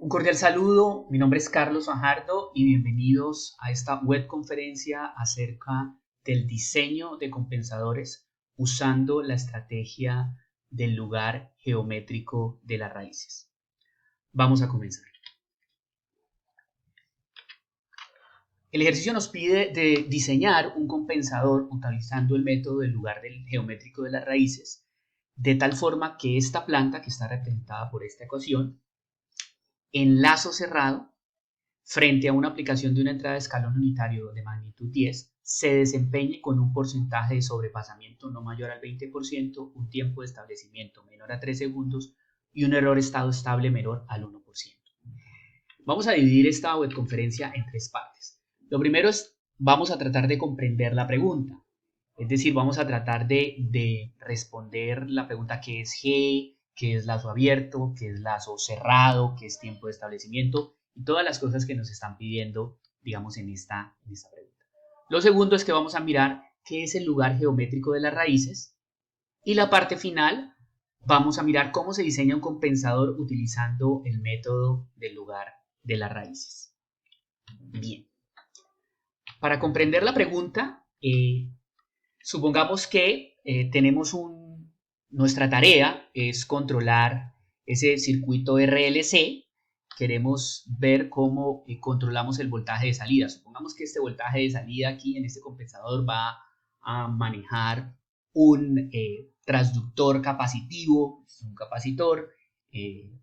Un cordial saludo, mi nombre es Carlos Fajardo y bienvenidos a esta web conferencia acerca del diseño de compensadores usando la estrategia del lugar geométrico de las raíces. Vamos a comenzar. El ejercicio nos pide de diseñar un compensador utilizando el método del lugar geométrico de las raíces, de tal forma que esta planta, que está representada por esta ecuación, en lazo cerrado, frente a una aplicación de una entrada de escalón unitario de magnitud 10, se desempeñe con un porcentaje de sobrepasamiento no mayor al 20%, un tiempo de establecimiento menor a 3 segundos y un error estado estable menor al 1%. Vamos a dividir esta webconferencia en tres partes. Lo primero es, vamos a tratar de comprender la pregunta. Es decir, vamos a tratar de responder la pregunta ¿qué es G? ¿Qué es lazo abierto? ¿Qué es lazo cerrado? ¿Qué es tiempo de establecimiento? Y todas las cosas que nos están pidiendo, digamos, en esta pregunta. Lo segundo es que vamos a mirar qué es el lugar geométrico de las raíces. Y la parte final, vamos a mirar cómo se diseña un compensador utilizando el método del lugar de las raíces. Bien. Para comprender la pregunta, supongamos que tenemos nuestra tarea es controlar ese circuito RLC. Queremos ver cómo controlamos el voltaje de salida. Supongamos que este voltaje de salida aquí en este compensador va a manejar un transductor capacitivo, un capacitor,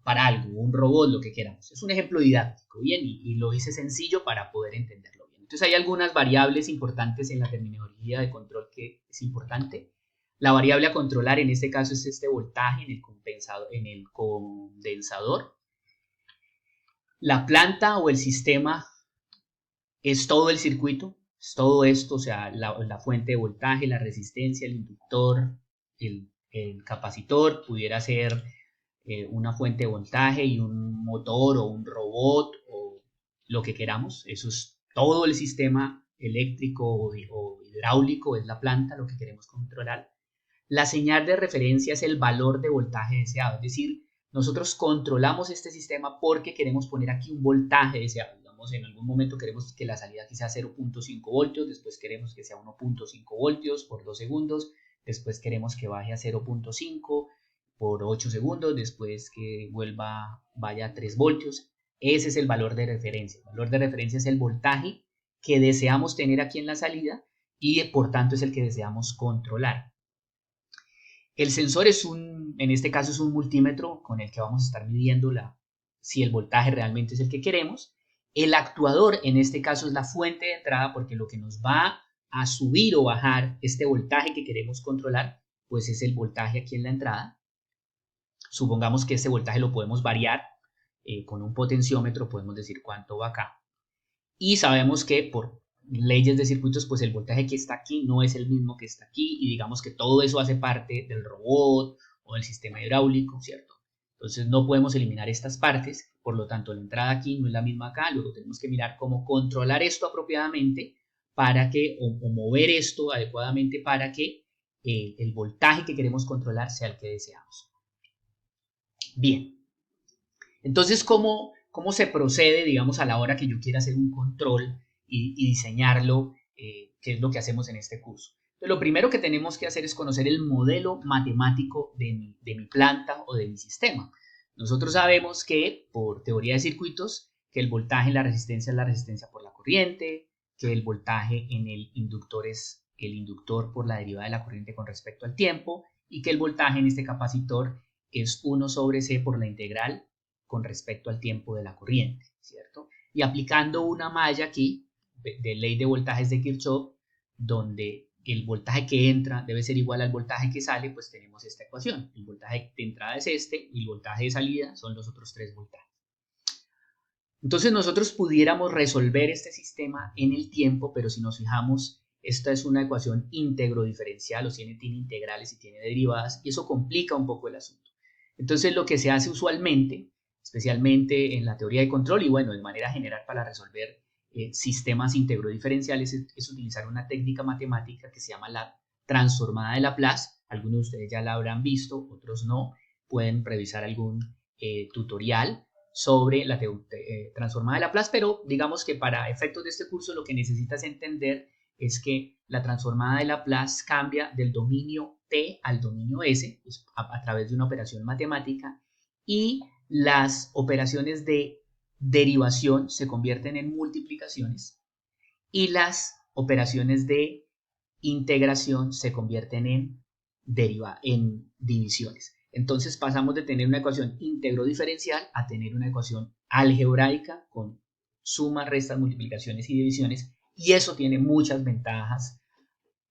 para algo, un robot, lo que queramos. Es un ejemplo didáctico, bien, y lo hice sencillo para poder entenderlo bien. Entonces hay algunas variables importantes en la terminología de control que es importante. La variable a controlar en este caso es este voltaje en el condensador. La planta o el sistema es todo el circuito, es todo esto, o sea, la fuente de voltaje, la resistencia, el inductor, el capacitor, pudiera ser una fuente de voltaje y un motor o un robot o lo que queramos. Eso es todo el sistema eléctrico o hidráulico, es la planta, lo que queremos controlar. La señal de referencia es el valor de voltaje deseado, es decir, nosotros controlamos este sistema porque queremos poner aquí un voltaje deseado. Digamos, en algún momento queremos que la salida aquí sea 0.5 voltios, después queremos que sea 1.5 voltios por 2 segundos, después queremos que baje a 0.5 por 8 segundos, después que vaya a 3 voltios. Ese es el valor de referencia. El valor de referencia es el voltaje que deseamos tener aquí en la salida y por tanto es el que deseamos controlar. El sensor en este caso es un multímetro con el que vamos a estar midiendo si el voltaje realmente es el que queremos. El actuador en este caso es la fuente de entrada porque lo que nos va a subir o bajar este voltaje que queremos controlar, pues es el voltaje aquí en la entrada. Supongamos que este voltaje lo podemos variar con un potenciómetro, podemos decir cuánto va acá. Y sabemos que por leyes de circuitos, pues el voltaje que está aquí no es el mismo que está aquí y digamos que todo eso hace parte del robot o del sistema hidráulico, ¿cierto? Entonces no podemos eliminar estas partes, por lo tanto la entrada aquí no es la misma acá, luego tenemos que mirar cómo controlar esto apropiadamente para que, o mover esto adecuadamente para que el voltaje que queremos controlar sea el que deseamos. Bien, entonces, ¿cómo se procede, digamos, a la hora que yo quiera hacer un control y diseñarlo? ¿Qué es lo que hacemos en este curso? Entonces, lo primero que tenemos que hacer es conocer el modelo matemático de mi planta o de mi sistema. Nosotros sabemos que, por teoría de circuitos, que el voltaje en la resistencia es la resistencia por la corriente, que el voltaje en el inductor es el inductor por la derivada de la corriente con respecto al tiempo y que el voltaje en este capacitor es 1 sobre C por la integral con respecto al tiempo de la corriente, ¿cierto? Y aplicando una malla aquí de ley de voltajes de Kirchhoff, donde el voltaje que entra debe ser igual al voltaje que sale, pues tenemos esta ecuación. El voltaje de entrada es este y el voltaje de salida son los otros tres voltajes. Entonces nosotros pudiéramos resolver este sistema en el tiempo, pero si nos fijamos, esta es una ecuación íntegro diferencial, o tiene integrales y tiene derivadas, y eso complica un poco el asunto. Entonces lo que se hace usualmente, especialmente en la teoría de control y bueno, de manera general para resolver sistemas íntegro-diferenciales, es utilizar una técnica matemática que se llama la transformada de Laplace. Algunos de ustedes ya la habrán visto, otros no. Pueden revisar algún tutorial sobre la transformada de Laplace, pero digamos que para efectos de este curso lo que necesitas entender es que la transformada de Laplace cambia del dominio T al dominio S pues, a través de una operación matemática, y las operaciones de derivación se convierten en multiplicaciones y las operaciones de integración se convierten en divisiones. Entonces pasamos de tener una ecuación íntegro diferencial a tener una ecuación algebraica con sumas, restas, multiplicaciones y divisiones, y eso tiene muchas ventajas,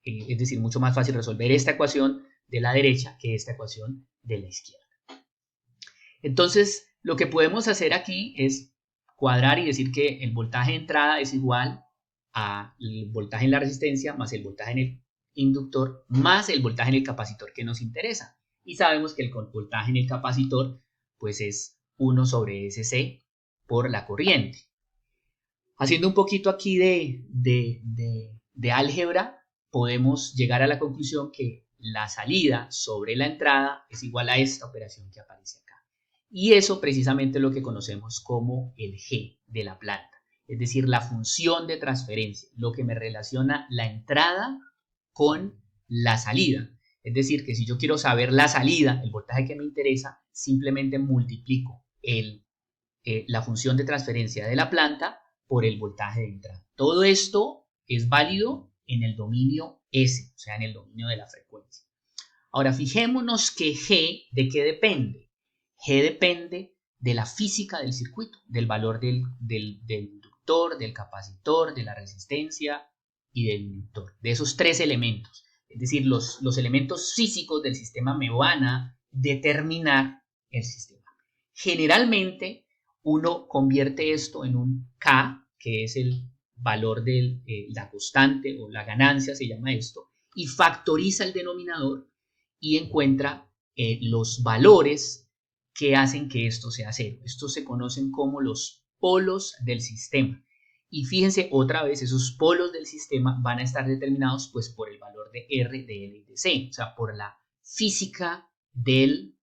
es decir, mucho más fácil resolver esta ecuación de la derecha que esta ecuación de la izquierda. Entonces, lo que podemos hacer aquí es cuadrar y decir que el voltaje de entrada es igual al voltaje en la resistencia más el voltaje en el inductor más el voltaje en el capacitor que nos interesa. Y sabemos que el voltaje en el capacitor pues es 1 sobre SC por la corriente. Haciendo un poquito aquí de álgebra, podemos llegar a la conclusión que la salida sobre la entrada es igual a esta operación que aparece acá. Y eso precisamente es lo que conocemos como el G de la planta. Es decir, la función de transferencia, lo que me relaciona la entrada con la salida. Es decir, que si yo quiero saber la salida, el voltaje que me interesa, simplemente multiplico la función de transferencia de la planta por el voltaje de entrada. Todo esto es válido en el dominio S, o sea, en el dominio de la frecuencia. Ahora, fijémonos que G, ¿de qué depende? G depende de la física del circuito, del valor del inductor, del capacitor, de la resistencia y del inductor, de esos tres elementos. Es decir, los elementos físicos del sistema me van a determinar el sistema. Generalmente, uno convierte esto en un K, que es el valor de la constante o la ganancia, se llama esto, y factoriza el denominador y encuentra los valores que hacen que esto sea cero. Estos se conocen como los polos del sistema. Y fíjense otra vez, esos polos del sistema van a estar determinados pues por el valor de R, de L y de C, o sea, por la física del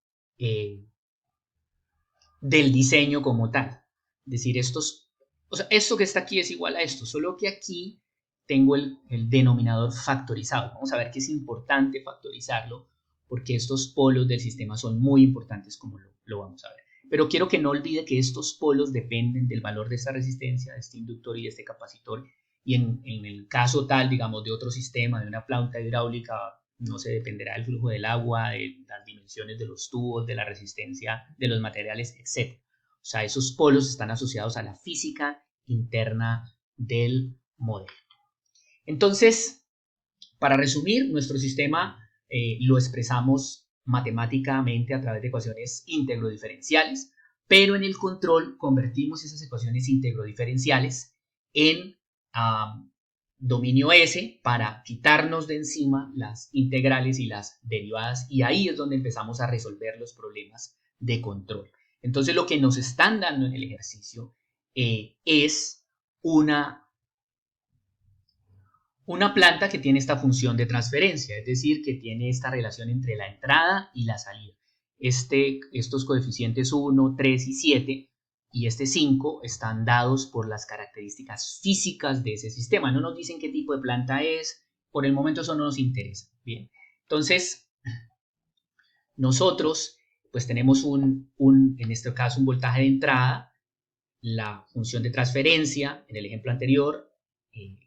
diseño como tal. Es decir, esto que está aquí es igual a esto, solo que aquí tengo el denominador factorizado. Vamos a ver que es importante factorizarlo porque estos polos del sistema son muy importantes, como lo vamos a ver. Pero quiero que no olvide que estos polos dependen del valor de esta resistencia, de este inductor y de este capacitor. Y en el caso tal, digamos, de otro sistema, de una planta hidráulica, no se dependerá del flujo del agua, de las dimensiones de los tubos, de la resistencia de los materiales, etc. O sea, esos polos están asociados a la física interna del modelo. Entonces, para resumir, nuestro sistema lo expresamos matemáticamente a través de ecuaciones íntegro-diferenciales, pero en el control convertimos esas ecuaciones íntegro-diferenciales en dominio S para quitarnos de encima las integrales y las derivadas, y ahí es donde empezamos a resolver los problemas de control. Entonces lo que nos están dando en el ejercicio es una planta que tiene esta función de transferencia, es decir, que tiene esta relación entre la entrada y la salida. Estos coeficientes 1, 3 y 7 y este 5 están dados por las características físicas de ese sistema. No nos dicen qué tipo de planta es, por el momento eso no nos interesa. Bien, entonces nosotros pues tenemos en este caso un voltaje de entrada, la función de transferencia en el ejemplo anterior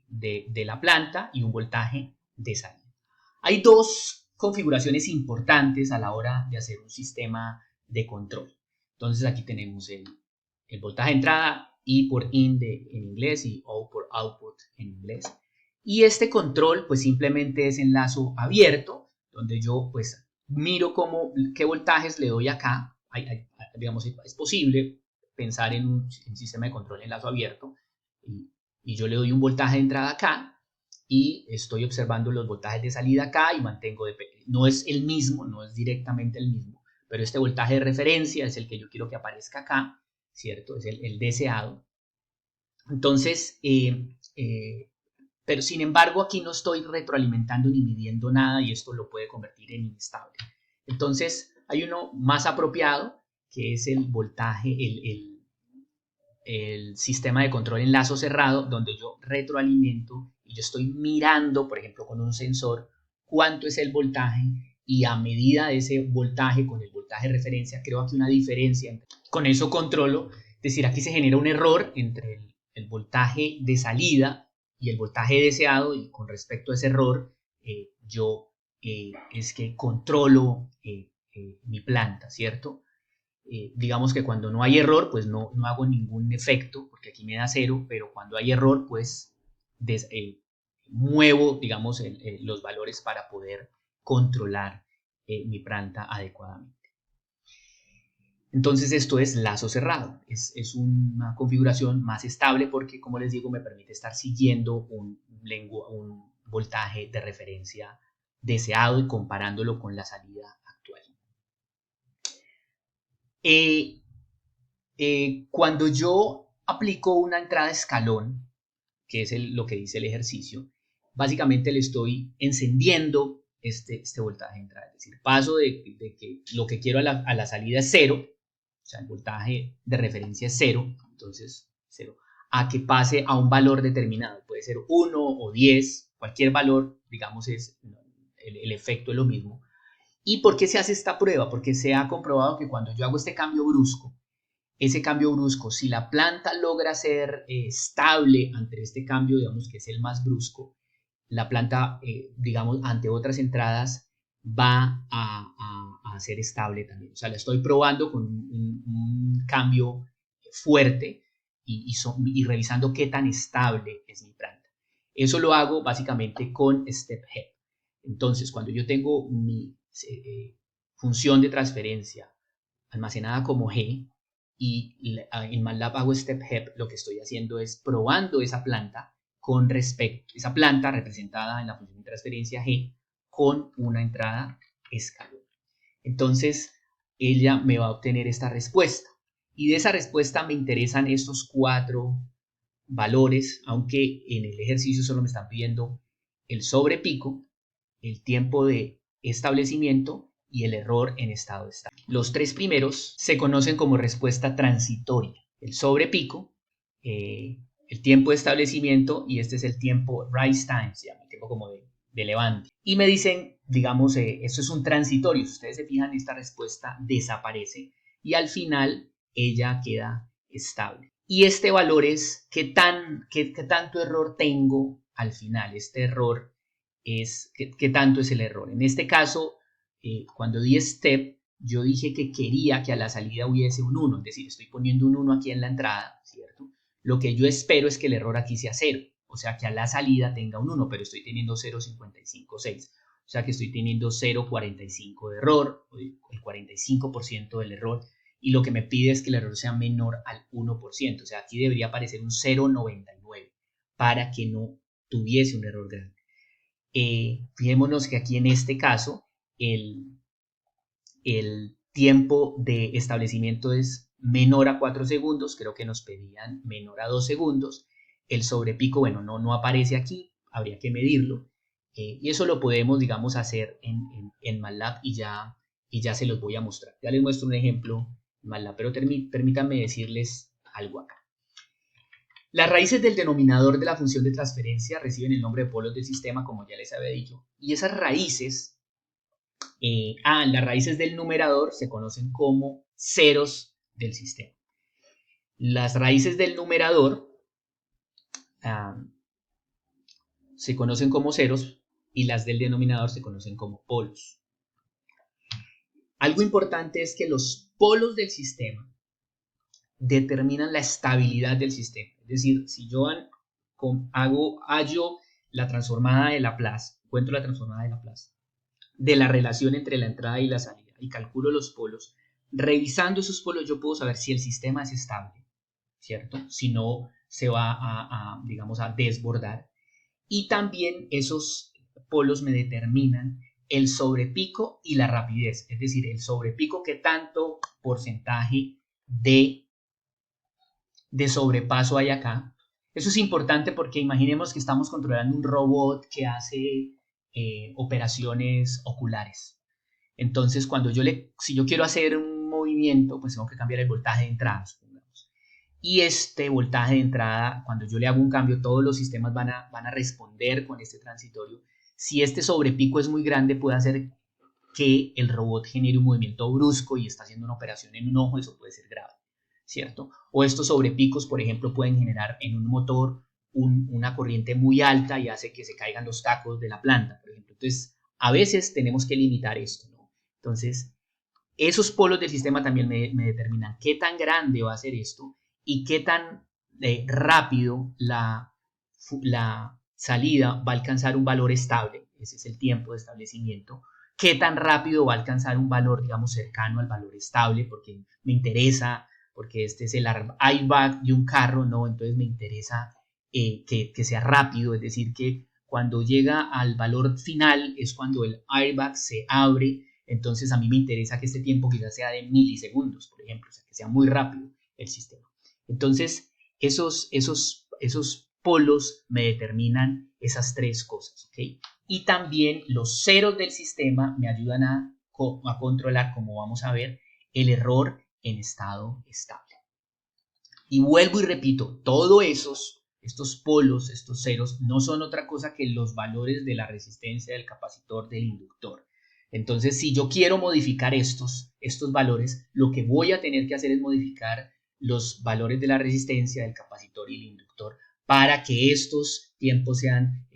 de la planta y un voltaje de salida. Hay dos configuraciones importantes a la hora de hacer un sistema de control. Entonces aquí tenemos el voltaje de entrada, I por in en inglés y O por output en inglés. Y este control pues simplemente es enlazo abierto, donde yo pues miro qué voltajes le doy acá. Digamos, es posible pensar en un sistema de control en enlazo abierto y yo le doy un voltaje de entrada acá y estoy observando los voltajes de salida acá y mantengo no es el mismo, no es directamente el mismo, pero este voltaje de referencia es el que yo quiero que aparezca acá, ¿cierto? Es el deseado. Entonces, pero sin embargo aquí no estoy retroalimentando ni midiendo nada y esto lo puede convertir en inestable. Entonces hay uno más apropiado que es el voltaje, el sistema de control en lazo cerrado, donde yo retroalimento y yo estoy mirando, por ejemplo, con un sensor, cuánto es el voltaje, y a medida de ese voltaje con el voltaje de referencia, creo aquí una diferencia. Con eso controlo, es decir, aquí se genera un error entre el voltaje de salida y el voltaje deseado, y con respecto a ese error, yo es que controlo mi planta, ¿cierto? Digamos que cuando no hay error, pues no hago ningún efecto, porque aquí me da 0, pero cuando hay error, pues muevo, digamos, los valores para poder controlar mi planta adecuadamente. Entonces esto es lazo cerrado, es una configuración más estable porque, como les digo, me permite estar siguiendo un voltaje de referencia deseado y comparándolo con la salida actual. Cuando yo aplico una entrada escalón, que es lo que dice el ejercicio, básicamente le estoy encendiendo este voltaje de entrada. Es decir, paso de que lo que quiero a la salida es 0, o sea, el voltaje de referencia es 0, entonces 0, a que pase a un valor determinado. Puede ser 1 o 10, cualquier valor, digamos, el efecto es lo mismo. ¿Y por qué se hace esta prueba? Porque se ha comprobado que cuando yo hago este cambio brusco, ese cambio brusco, si la planta logra ser estable ante este cambio, digamos que es el más brusco, la planta, digamos, ante otras entradas va a ser estable también. O sea, la estoy probando con un cambio fuerte y revisando qué tan estable es mi planta. Eso lo hago básicamente con step head. Entonces, cuando yo tengo mi función de transferencia almacenada como G, y en MATLAB hago step head, lo que estoy haciendo es probando esa planta con respecto, esa planta representada en la función de transferencia G con una entrada escalón. Entonces, ella me va a obtener esta respuesta. Y de esa respuesta me interesan estos 4 valores, aunque en el ejercicio solo me están pidiendo el sobrepico, el tiempo de establecimiento y el error en estado estable. Los 3 primeros se conocen como respuesta transitoria. El sobrepico, el tiempo de establecimiento, y este es el tiempo rise time, se llama, el tiempo como de levante. Y me dicen, digamos, esto es un transitorio. Si ustedes se fijan, esta respuesta desaparece y al final ella queda estable. Y este valor es qué tanto error tengo al final. Este error es qué tanto es el error. En este caso, cuando di step, yo dije que quería que a la salida hubiese un 1, es decir, estoy poniendo un 1 aquí en la entrada, ¿cierto? Lo que yo espero es que el error aquí sea 0, o sea, que a la salida tenga un 1, pero estoy teniendo 0,556, o sea que estoy teniendo 0,45 de error, el 45% del error, y lo que me pide es que el error sea menor al 1%, o sea, aquí debería aparecer un 0,99 para que no tuviese un error grande. Fijémonos que aquí en este caso el tiempo de establecimiento es menor a 4 segundos, creo que nos pedían menor a 2 segundos. El sobrepico, bueno, no aparece aquí, habría que medirlo. Y eso lo podemos, digamos, hacer en MATLAB y ya se los voy a mostrar. Ya les muestro un ejemplo en MATLAB, pero permítanme decirles algo acá. Las raíces del denominador de la función de transferencia reciben el nombre de polos del sistema, como ya les había dicho, y esas raíces, las raíces del numerador se conocen como ceros del sistema. Las raíces del numerador se conocen como ceros y las del denominador se conocen como polos. Algo importante es que los polos del sistema determinan la estabilidad del sistema. Es decir, si yo hallo la transformada de Laplace, encuentro la transformada de Laplace de la relación entre la entrada y la salida y calculo los polos, revisando esos polos yo puedo saber si el sistema es estable, ¿cierto? Si no se va digamos, a desbordar. Y también esos polos me determinan el sobrepico y la rapidez, es decir, el sobrepico, qué tanto porcentaje de sobrepaso hay acá. Eso es importante porque imaginemos que estamos controlando un robot que hace operaciones oculares. Entonces, si yo quiero hacer un movimiento, pues tengo que cambiar el voltaje de entrada, supongamos. y este voltaje de entrada, cuando yo le hago un cambio, todos los sistemas van a responder con este transitorio. Si este sobrepico es muy grande, puede hacer que el robot genere un movimiento brusco y está haciendo una operación en un ojo, eso puede ser grave, ¿cierto? O estos sobrepicos, por ejemplo, pueden generar en un motor una corriente muy alta y hace que se caigan los tacos de la planta, por ejemplo. Entonces, a veces tenemos que limitar esto, ¿no? Entonces, esos polos del sistema también me determinan qué tan grande va a ser esto y qué tan rápido la salida va a alcanzar un valor estable, ese es el tiempo de establecimiento, qué tan rápido va a alcanzar un valor, digamos, cercano al valor estable, porque me interesa, porque este es el airbag de un carro, ¿no? Entonces me interesa que sea rápido, es decir, que cuando llega al valor final es cuando el airbag se abre. Entonces a mí me interesa que este tiempo quizás sea de milisegundos, por ejemplo, o sea, que sea muy rápido el sistema. Entonces, esos polos me determinan esas tres cosas, ¿ok? Y también los ceros del sistema me ayudan a controlar, como vamos a ver, el error en estado estable. Y vuelvo y repito, todos estos polos, estos ceros, no son otra cosa que los valores de la resistencia del capacitor del inductor. Entonces, si yo quiero modificar estos valores, lo que voy a tener que hacer es modificar los valores de la resistencia del capacitor y el inductor para que estos tiempos sean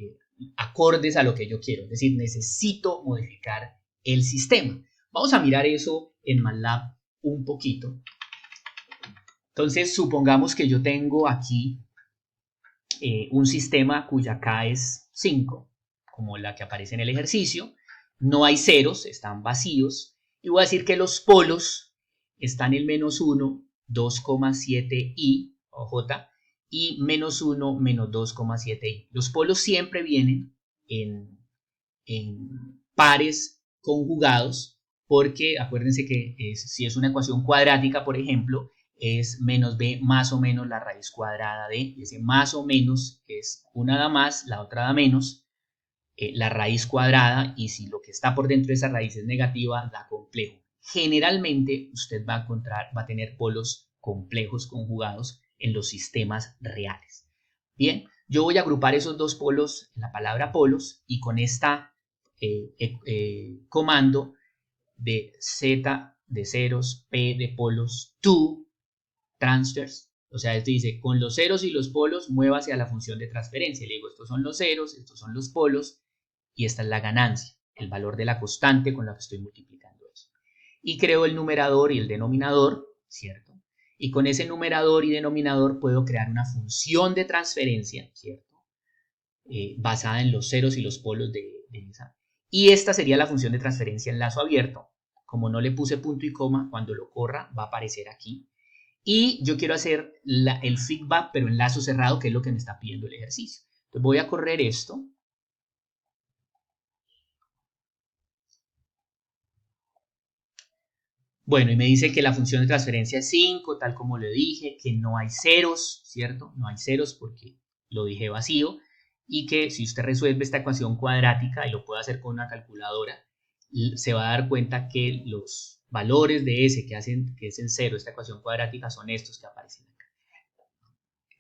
acordes a lo que yo quiero. Es decir, necesito modificar el sistema. Vamos a mirar eso en MATLAB un poquito. Entonces, supongamos que yo tengo aquí un sistema cuya K es 5, como la que aparece en el ejercicio. No hay ceros, están vacíos. Y voy a decir que los polos están en menos 1, 2,7i o j, y menos 1, menos 2,7i. Los polos siempre vienen en pares conjugados, porque acuérdense que si es una ecuación cuadrática, por ejemplo, es menos b más o menos la raíz cuadrada de, y ese más o menos es una da más, la otra da menos, la raíz cuadrada, y si lo que está por dentro de esa raíz es negativa, da complejo. Generalmente usted va a tener polos complejos conjugados en los sistemas reales. Bien, yo voy a agrupar esos dos polos en la palabra polos y con esta comando de z de ceros, p de polos, to transfers. O sea, esto dice, con los ceros y los polos, muévase a la función de transferencia. Le digo, estos son los ceros, estos son los polos, y esta es la ganancia, el valor de la constante con la que estoy multiplicando eso. Y creo el numerador y el denominador, ¿cierto? Y con ese numerador y denominador puedo crear una función de transferencia, ¿cierto? Basada en los ceros y los polos de esa. Y esta sería la función de transferencia en lazo abierto. Como no le puse punto y coma, cuando lo corra va a aparecer aquí. Y yo quiero hacer el feedback, pero en lazo cerrado, que es lo que me está pidiendo el ejercicio. Entonces voy a correr esto. Bueno, y me dice que la función de transferencia es 5, tal como le dije, que no hay ceros, ¿cierto? No hay ceros porque lo dije vacío. Y que si usted resuelve esta ecuación cuadrática, y lo puede hacer con una calculadora, se va a dar cuenta que los valores de S que es en cero, esta ecuación cuadrática, son estos que aparecen acá.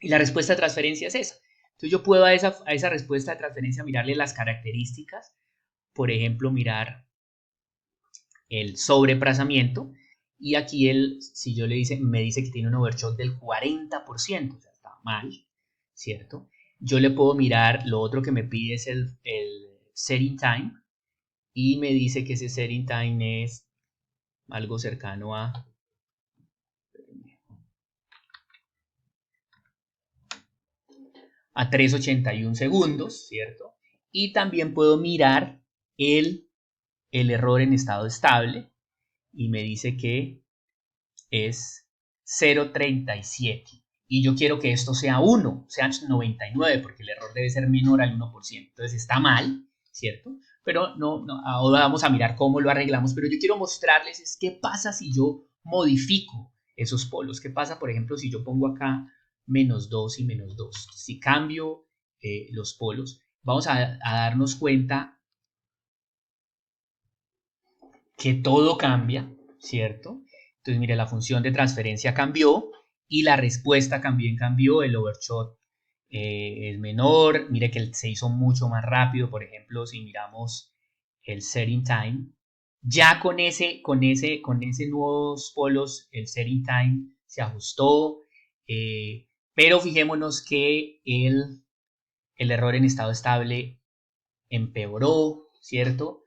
Y la respuesta de transferencia es esa. Entonces yo puedo a esa respuesta de transferencia mirarle las características. Por ejemplo, mirar el sobreemplazamiento. Y aquí si yo me dice que tiene un overshot del 40%, o sea, está mal, ¿cierto? Yo le puedo mirar, lo otro que me pide es el setting time, y me dice que ese setting time es algo cercano a 3,81 segundos, ¿cierto? Y también puedo mirar el error en estado estable, y me dice que es 0,37. Y yo quiero que esto sea 1, sea 99, porque el error debe ser menor al 1%. Entonces está mal, ¿cierto? Pero no, ahora vamos a mirar cómo lo arreglamos. Pero yo quiero mostrarles es qué pasa si yo modifico esos polos. ¿Qué pasa, por ejemplo, si yo pongo acá menos 2 y menos 2? Si cambio los polos, vamos a darnos cuenta que todo cambia, ¿cierto? Entonces, mire, la función de transferencia cambió y la respuesta también cambió, el overshot es menor, mire que se hizo mucho más rápido, por ejemplo, si miramos el setting time, ya con ese nuevos polos, el setting time se ajustó, pero fijémonos que el error en estado estable empeoró, ¿cierto?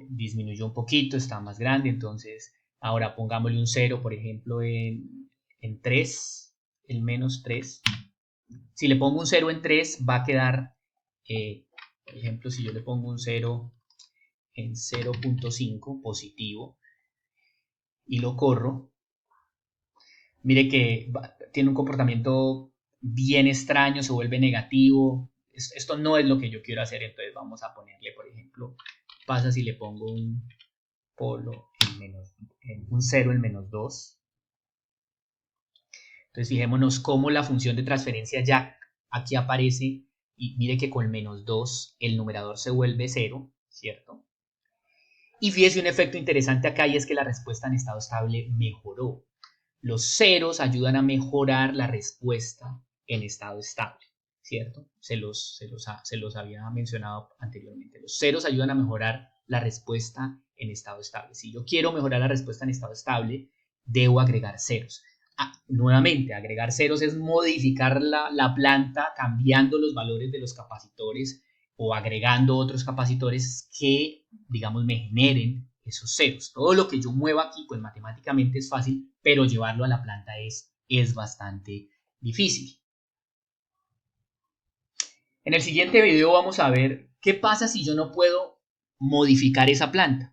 Disminuyó un poquito, está más grande, entonces ahora pongámosle un 0, por ejemplo, en 3, el menos 3. Si le pongo un 0 en 3, va a quedar, por ejemplo, si yo le pongo un 0 en 0.5 positivo y lo corro, mire que tiene un comportamiento bien extraño, se vuelve negativo. Esto no es lo que yo quiero hacer, entonces vamos a ponerle, por ejemplo, pasa si le pongo un polo en un 0 en menos 2. Entonces fijémonos cómo la función de transferencia ya aquí aparece y mire que con menos 2 el numerador se vuelve 0, ¿cierto? Y fíjese un efecto interesante acá y es que la respuesta en estado estable mejoró. Los ceros ayudan a mejorar la respuesta en estado estable, ¿cierto? Se los había mencionado anteriormente. Los ceros ayudan a mejorar la respuesta en estado estable. Si yo quiero mejorar la respuesta en estado estable, debo agregar ceros. Nuevamente, agregar ceros es modificar la planta cambiando los valores de los capacitores o agregando otros capacitores que, digamos, me generen esos ceros. Todo lo que yo mueva aquí, pues matemáticamente es fácil, pero llevarlo a la planta es bastante difícil. En el siguiente video vamos a ver qué pasa si yo no puedo modificar esa planta.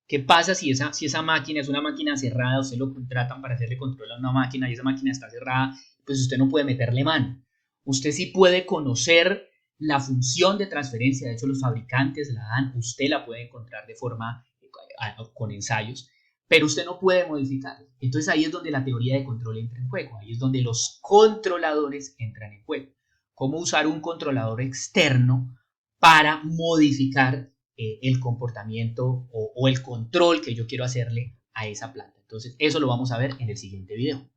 ¿Qué pasa si esa máquina es una máquina cerrada? Usted lo contratan para hacerle control a una máquina y esa máquina está cerrada, pues usted no puede meterle mano. Usted sí puede conocer la función de transferencia, de hecho los fabricantes la dan, usted la puede encontrar de forma con ensayos, pero usted no puede modificarla. Entonces ahí es donde la teoría de control entra en juego, ahí es donde los controladores entran en juego. Cómo usar un controlador externo para modificar el comportamiento o el control que yo quiero hacerle a esa planta. Entonces, eso lo vamos a ver en el siguiente video.